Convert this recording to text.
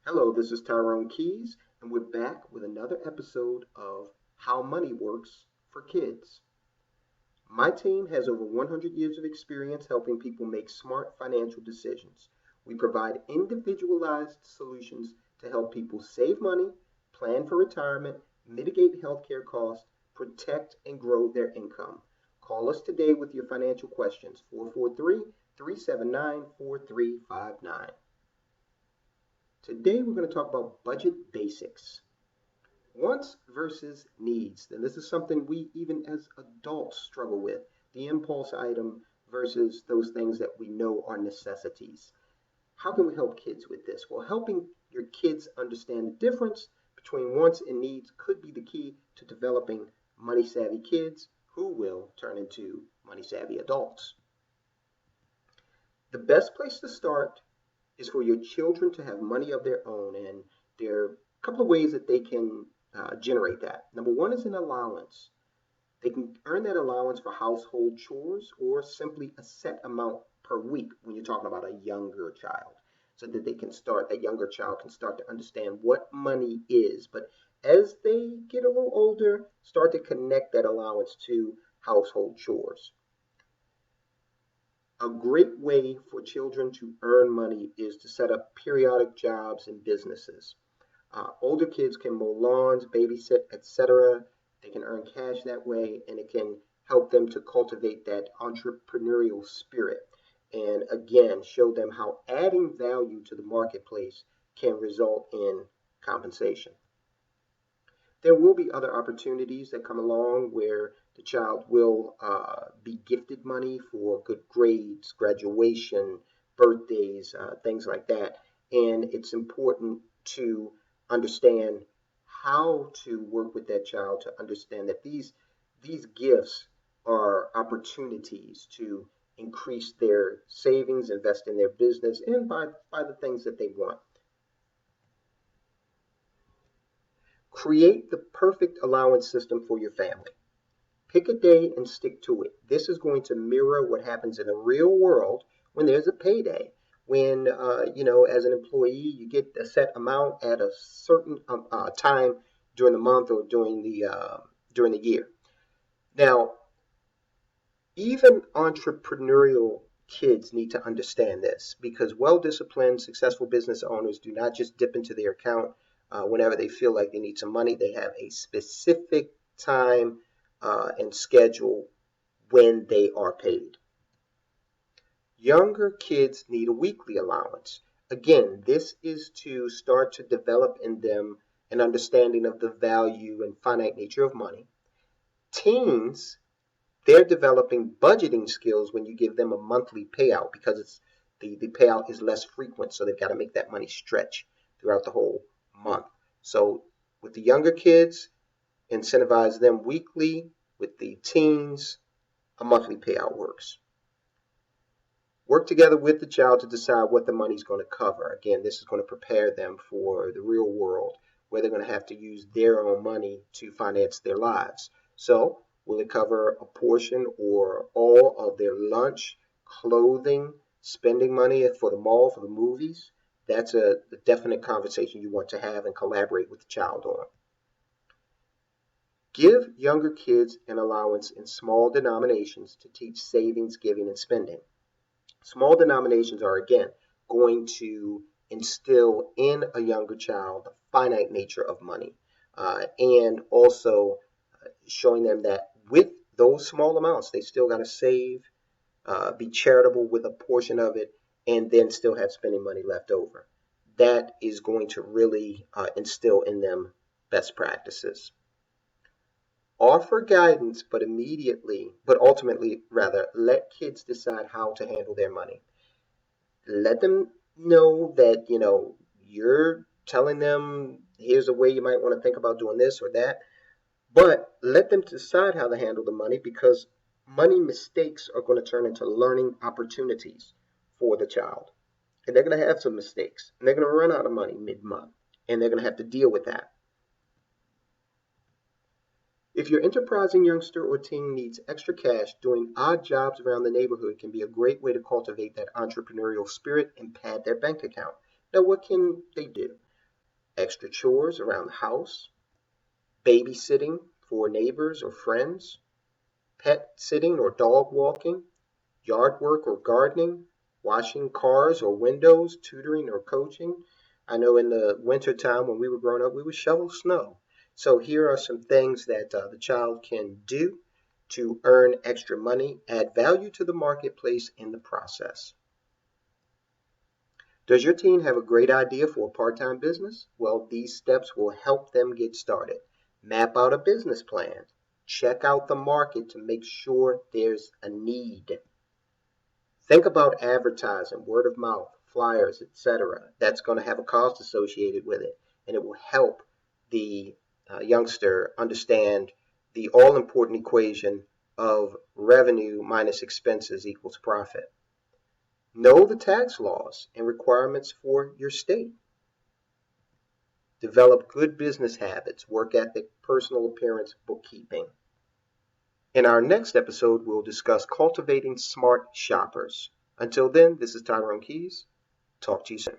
Hello, this is Tyrone Keys, and we're back with another episode of How Money Works for Kids. My team has over 100 years of experience helping people make smart financial decisions. We provide individualized solutions to help people save money, plan for retirement, mitigate healthcare costs, protect and grow their income. Call us today with your financial questions 443 379 4359. Today we're going to talk about budget basics. Wants versus needs. And this is something we, even as adults, struggle with. The impulse item versus those things that we know are necessities. How can we help kids with this? Well, helping your kids understand the difference between wants and needs could be the key to developing money savvy kids who will turn into money savvy adults. The best place to start is for your children to have money of their own, and there are a couple of ways that they can generate that. Number one is an allowance. They can earn that allowance for household chores or simply a set amount per week when you're talking about a younger child, so that that younger child can start to understand what money is. But as they get a little older, start to connect that allowance to household chores. A great way for children to earn money is to set up periodic jobs in businesses. Older kids can mow lawns, babysit, etc. They can earn cash that way, and it can help them to cultivate that entrepreneurial spirit. And again, show them how adding value to the marketplace can result in compensation. There will be other opportunities that come along where the child will be gifted money for good grades, graduation, birthdays, things like that. And it's important to understand how to work with that child to understand that these gifts are opportunities to increase their savings, invest in their business, and buy the things that they want. Create the perfect allowance system for your family. Pick a day and stick to it. This is going to mirror what happens in the real world when there's a payday. When, as an employee, you get a set amount at a certain time during the month or during the year. Now, even entrepreneurial kids need to understand this because well-disciplined, successful business owners do not just dip into their account whenever they feel like they need some money. They have a specific time and schedule when they are paid. Younger kids need a weekly allowance. Again, this is to start to develop in them an understanding of the value and finite nature of money. Teens, they're developing budgeting skills when you give them a monthly payout because the payout is less frequent, so they've got to make that money stretch throughout the whole month. So with the younger kids, incentivize them weekly. With the teens, a monthly payout works. Work together with the child to decide what the money's going to cover. Again, this is going to prepare them for the real world where they're going to have to use their own money to finance their lives. So, will it cover a portion or all of their lunch, clothing, spending money for the mall, for the movies? That's a definite conversation you want to have and collaborate with the child on. Give younger kids an allowance in small denominations to teach savings, giving, and spending. Small denominations are, again, going to instill in a younger child the finite nature of money and also showing them that with those small amounts, they still got to save, be charitable with a portion of it, and then still have spending money left over. That is going to really instill in them best practices. Offer guidance, but ultimately, rather, let kids decide how to handle their money. Let them know that, you're telling them, here's a way you might want to think about doing this or that, but let them decide how to handle the money because money mistakes are going to turn into learning opportunities for the child. And they're going to have some mistakes, and they're going to run out of money mid-month, and they're going to have to deal with that. If your enterprising youngster or teen needs extra cash, doing odd jobs around the neighborhood can be a great way to cultivate that entrepreneurial spirit and pad their bank account. Now, what can they do? extra chores around the house, babysitting for neighbors or friends, pet sitting or dog walking, yard work or gardening, washing cars or windows, tutoring or coaching. I know in the winter time when we were growing up, we would shovel snow. So here are some things that the child can do to earn extra money, add value to the marketplace in the process. Does your teen have a great idea for a part-time business? Well, these steps will help them get started. Map out a business plan. Check out the market to make sure there's a need. Think about advertising, word of mouth, flyers, etc. That's going to have a cost associated with it, and it will help the youngster understand the all-important equation of revenue minus expenses equals profit. Know the tax laws and requirements for your state. Develop good business habits, work ethic, personal appearance, bookkeeping. In our next episode, we'll discuss cultivating smart shoppers. Until then, this is Tyrone Keys. Talk to you soon.